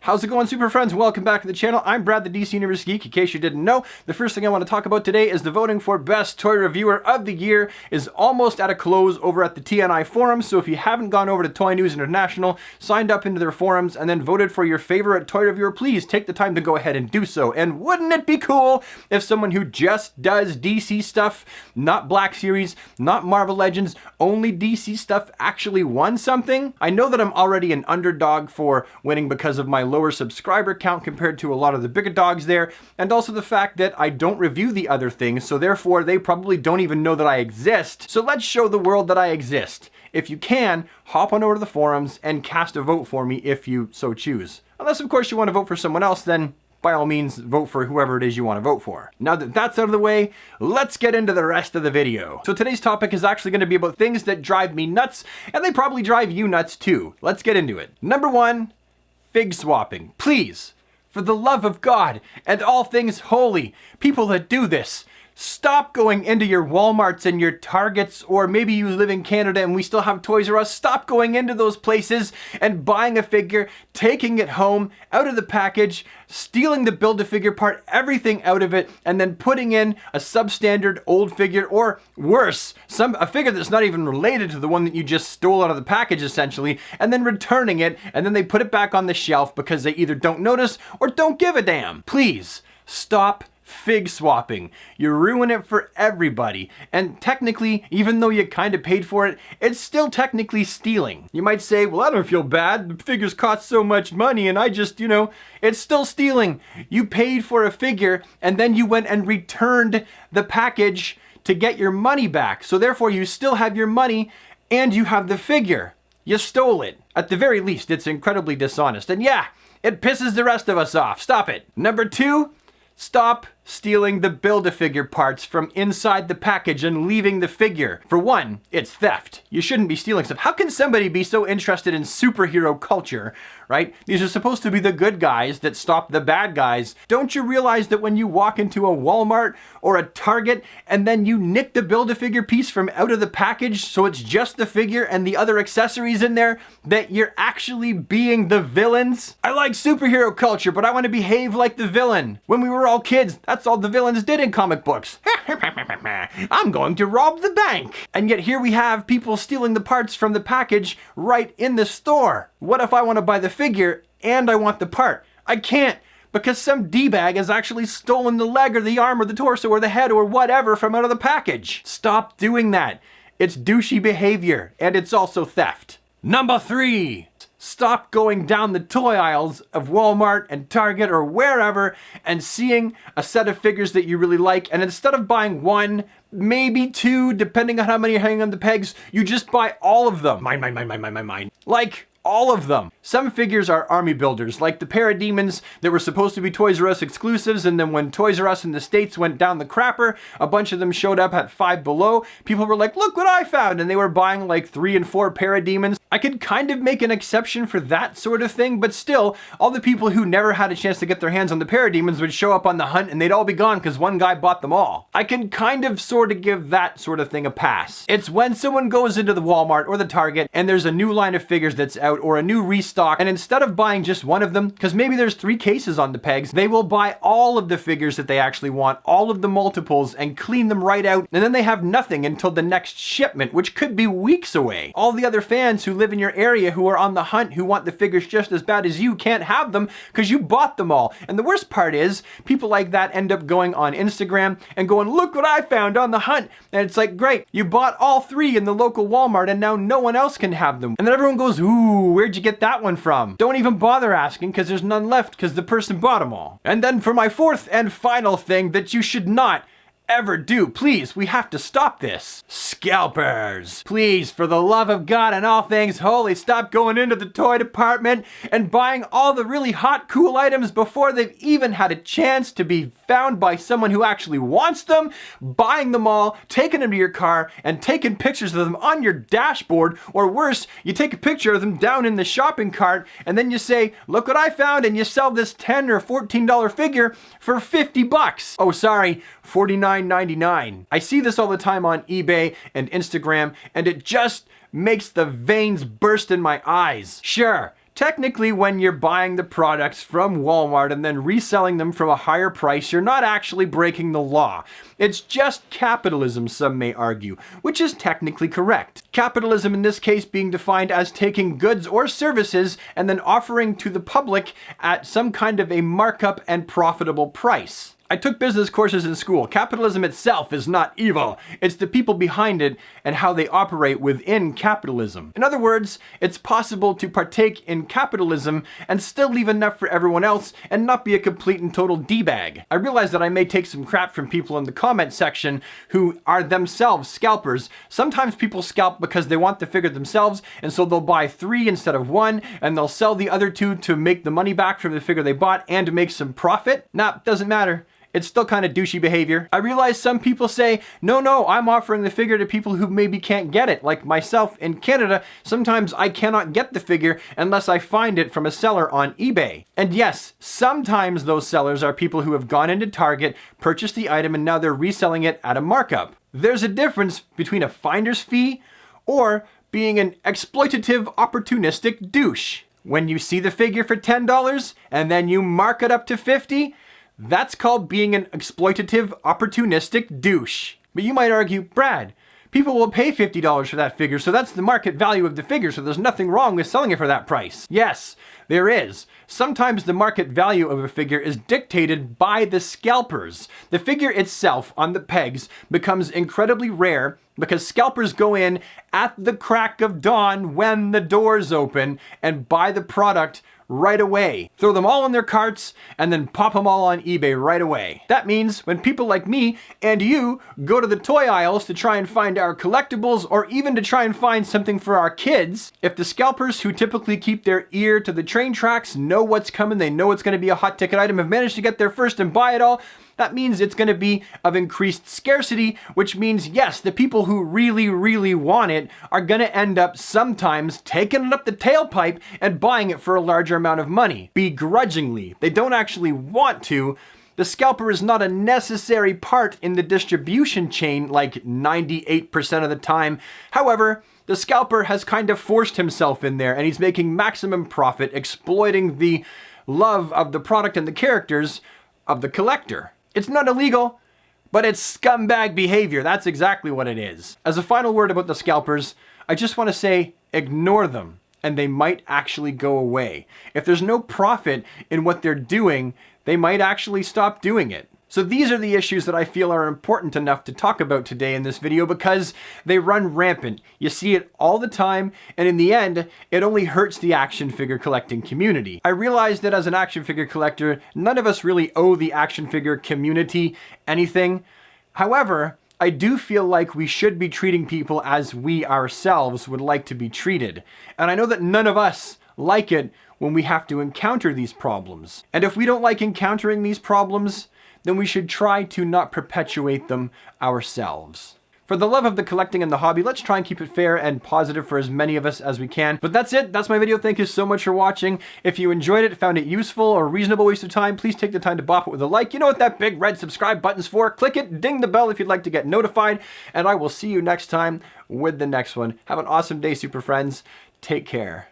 How's it going, super friends? Welcome back to the channel. I'm Brad, the DC Universe Geek. In case you didn't know, the first thing I want to talk about today is the voting for Best Toy Reviewer of the Year is almost at a close over at the TNI forums. So if you haven't gone over to Toy News International, signed up into their forums, and then voted for your favorite toy reviewer, please take the time to go ahead and do so. And wouldn't it be cool if someone who just does DC stuff, not Black Series, not Marvel Legends, only DC stuff, actually won something? I know that I'm already an underdog for winning because of my lower subscriber count compared to a lot of the bigger dogs there, and also the fact that I don't review the other things, so therefore they probably don't even know that I exist. So let's show the world that I exist. If you can, hop on over to the forums and cast a vote for me if you so choose. Unless of course you want to vote for someone else, then by all means vote for whoever it is you want to vote for. Now that that's out of the way, let's get into the rest of the video. So today's topic is actually going to be about things that drive me nuts, and they probably drive you nuts too. Let's get into it. Number one, Figg swapping. Please, for the love of God and all things holy, people that do this, stop going into your Walmarts and your Targets, or maybe you live in Canada and we still have Toys R Us. Stop going into those places and buying a figure, taking it home, out of the package, stealing the Build-A-Figure part, everything out of it, and then putting in a substandard old figure, or worse, a figure that's not even related to the one that you just stole out of the package essentially, and then returning it, and then they put it back on the shelf because they either don't notice or don't give a damn. Please, stop Figg swapping. You ruin it for everybody. And technically, even though you kind of paid for it, it's still technically stealing. You might say, well, I don't feel bad. The figures cost so much money and I just, it's still stealing. You paid for a figure and then you went and returned the package to get your money back. So therefore you still have your money and you have the figure. You stole it. At the very least, it's incredibly dishonest. And yeah, it pisses the rest of us off. Stop it. Number two, stop stealing the Build-A-Figure parts from inside the package and leaving the figure. For one, it's theft. You shouldn't be stealing stuff. How can somebody be so interested in superhero culture, right? These are supposed to be the good guys that stop the bad guys. Don't you realize that when you walk into a Walmart or a Target and then you nick the Build-A-Figure piece from out of the package so it's just the figure and the other accessories in there, that you're actually being the villains? I like superhero culture, but I want to behave like the villain. When we were all kids, that's all the villains did in comic books. I'm going to rob the bank. And yet here we have people stealing the parts from the package right in the store. What if I want to buy the figure and I want the part? I can't, because some D-bag has actually stolen the leg or the arm or the torso or the head or whatever from out of the package. Stop doing that. It's douchey behavior, and it's also theft. Number three, stop going down the toy aisles of Walmart and Target or wherever and seeing a set of figures that you really like, and instead of buying one, maybe two, depending on how many are hanging on the pegs, you just buy all of them. Mine. Like, all of them. Some figures are army builders, like the Parademons that were supposed to be Toys R Us exclusives, and then when Toys R Us in the States went down the crapper, a bunch of them showed up at Five Below. People were like, look what I found, and they were buying like 3 and 4 Parademons. I could kind of make an exception for that sort of thing, but still, all the people who never had a chance to get their hands on the Parademons would show up on the hunt and they'd all be gone because one guy bought them all. I can kind of sort of give that sort of thing a pass. It's when someone goes into the Walmart or the Target and there's a new line of figures that's out or a new restock, and instead of buying just one of them, because maybe there's 3 cases on the pegs, they will buy all of the figures that they actually want, all of the multiples, and clean them right out, and then they have nothing until the next shipment, which could be weeks away. All the other fans who live in your area who are on the hunt, who want the figures just as bad as you, can't have them because you bought them all. And the worst part is, people like that end up going on Instagram and going, look what I found on the hunt. And it's like, great, you bought all 3 in the local Walmart and now no one else can have them. And then everyone goes, ooh, where'd you get that one from? Don't even bother asking because there's none left because the person bought them all. And then for my fourth and final thing that you should not ever do, please, we have to stop this. Scalpers. Please, for the love of God and all things holy, stop going into the toy department and buying all the really hot, cool items before they've even had a chance to be found by someone who actually wants them, buying them all, taking them to your car, and taking pictures of them on your dashboard, or worse, you take a picture of them down in the shopping cart, and then you say, look what I found, and you sell this $10 or $14 figure for 50 bucks. Oh, sorry, $49.99. I see this all the time on eBay and Instagram, and it just makes the veins burst in my eyes. Sure, Technically, when you're buying the products from Walmart and then reselling them from a higher price, you're not actually breaking the law. It's just capitalism, some may argue, which is technically correct. Capitalism in this case being defined as taking goods or services and then offering to the public at some kind of a markup and profitable price. I took business courses in school. Capitalism itself is not evil. It's the people behind it and how they operate within capitalism. In other words, it's possible to partake in capitalism and still leave enough for everyone else and not be a complete and total D-bag. I realize that I may take some crap from people in the comment section who are themselves scalpers. Sometimes people scalp because they want the figure themselves, and so they'll buy 3 instead of 1, and they'll sell the other 2 to make the money back from the figure they bought and to make some profit. Nah, doesn't matter. It's still kind of douchey behavior. I realize some people say, no, I'm offering the figure to people who maybe can't get it. Like myself in Canada, sometimes I cannot get the figure unless I find it from a seller on eBay. And yes, sometimes those sellers are people who have gone into Target, purchased the item, and now they're reselling it at a markup. There's a difference between a finder's fee or being an exploitative, opportunistic douche. When you see the figure for $10 and then you mark it up to $50, that's called being an exploitative, opportunistic douche. But you might argue, Brad, people will pay $50 for that figure, so that's the market value of the figure, so there's nothing wrong with selling it for that price. Yes, there is. Sometimes the market value of a figure is dictated by the scalpers. The figure itself on the pegs becomes incredibly rare because scalpers go in at the crack of dawn when the doors open and buy the product right away. Throw them all in their carts and then pop them all on eBay right away. That means when people like me and you go to the toy aisles to try and find our collectibles or even to try and find something for our kids, if the scalpers who typically keep their ear to the train tracks know what's coming, they know it's going to be a hot ticket item, have managed to get there first and buy it all, that means it's going to be of increased scarcity, which means, yes, the people who really want it are going to end up sometimes taking it up the tailpipe and buying it for a larger amount of money, begrudgingly. They don't actually want to. The scalper is not a necessary part in the distribution chain like 98% of the time. However, the scalper has kind of forced himself in there and he's making maximum profit, exploiting the love of the product and the characters of the collector. It's not illegal, but it's scumbag behavior. That's exactly what it is. As a final word about the scalpers, I just want to say ignore them and they might actually go away. If there's no profit in what they're doing, they might actually stop doing it. So these are the issues that I feel are important enough to talk about today in this video because they run rampant. You see it all the time, and in the end, it only hurts the action figure collecting community. I realize that as an action figure collector, none of us really owe the action figure community anything. However, I do feel like we should be treating people as we ourselves would like to be treated. And I know that none of us like it when we have to encounter these problems. And if we don't like encountering these problems, then we should try to not perpetuate them ourselves. For the love of the collecting and the hobby, let's try and keep it fair and positive for as many of us as we can. But that's it. That's my video. Thank you so much for watching. If you enjoyed it, found it useful or a reasonable waste of time, please take the time to bop it with a like. You know what that big red subscribe button's for. Click it, ding the bell if you'd like to get notified, and I will see you next time with the next one. Have an awesome day, super friends. Take care.